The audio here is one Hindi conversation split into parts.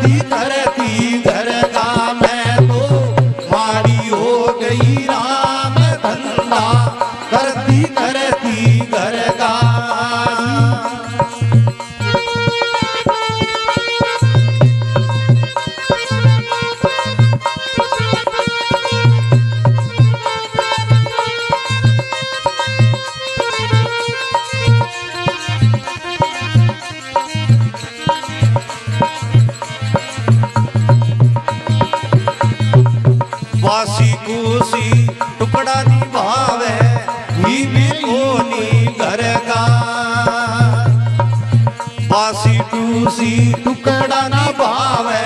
करती करती घर का मैं तो माड़ी हो गई राम धंधा करती करती घर का। वासी कुसी टुकड़ा निभावे ही भी कोनी घर का। वासी कुसी टुकड़ा निभावे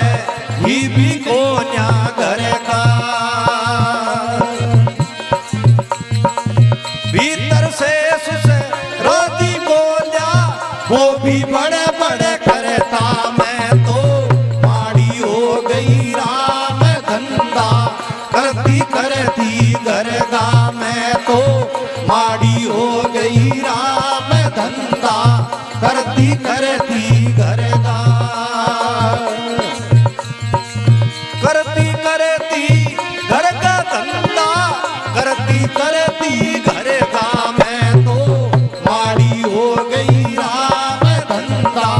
ही भी कोन्या घर का। भीतर से सुसे रोती बोलिया वो भी बड़े बड़े करता मैं तो माड़ी हो गई राम धंधा करती करती घर का मैं तो माड़ी हो गई राम धंधा करती करती घर का। करती करती घर का धंधा करती करती घर का मैं तो माड़ी हो गई राम धंधा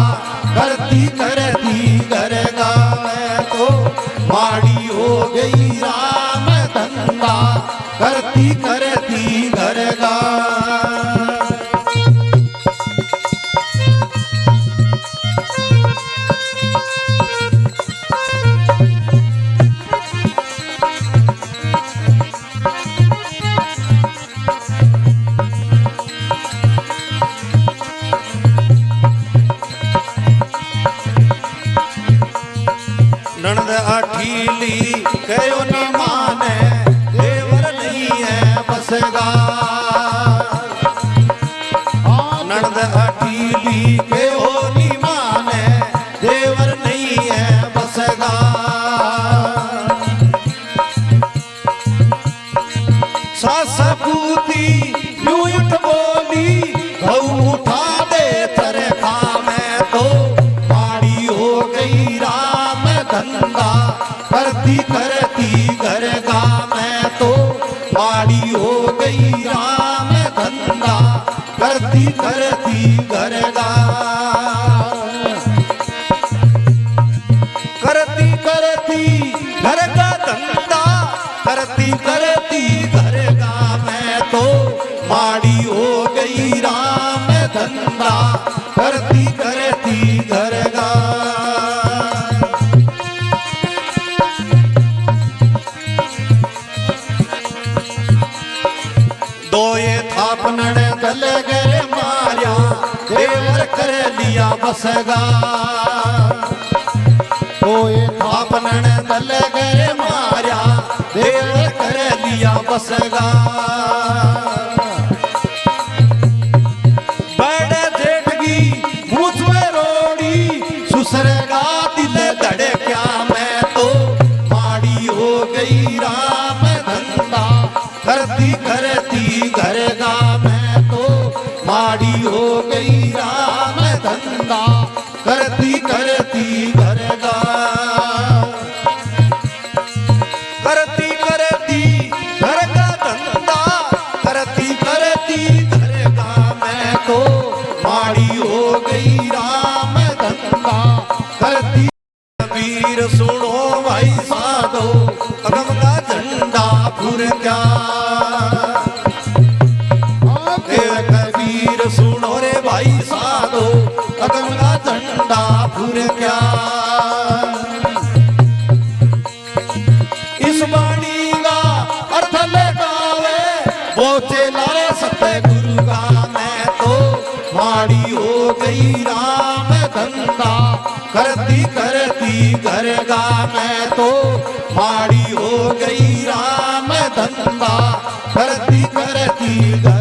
करती करती घर का मैं तो माड़ी हो गई राम धंधा करती करती घर का। नणद अठीली कयो नी माने देवर नहीं है बसगा। नणद अठीली कयो नी माने देवर नहीं है बसगा। सास पूती यूं उठ बोली बहु उठा दे चरखा मैं तो माड़ी हो गई राम धंधा करती करती घर का मैं तो माड़ी हो गई राम धंधा करती करती घर का। करती करती घर का धंधा करती करती घर का मैं तो माड़ी हो गई राम धंधा करती करती घर का। दोए थापनड़ गल गए मारिया देवर कर लिया बसगा। दोए थापनड़ गल गए मारिया देवर कर लिया बसगा। बड़े जेठगी मुझ में रोड़ी सुसरेगा दिल धड़क्या मैं तो माड़ी हो गई राम धंधा करती करती घर का मैं तो माड़ी हो गई राम धंधा करती करती घर का। करती करती घर का धंधा करती करती घर का मैं तो माड़ी हो गई राम धंधा करती। वीर सुनो भाई साधो अगम का झंडा फुर क्या। कबीर सुनो रे भाई साधो अगम का झंडा फुर क्या। इस वाणी का अर्थ लगावे वो चेला सतगुरु का मैं तो माड़ी हो गई राम धंधा करती करती घर का मैं तो माड़ी हो गई राम धंधा करती करती घर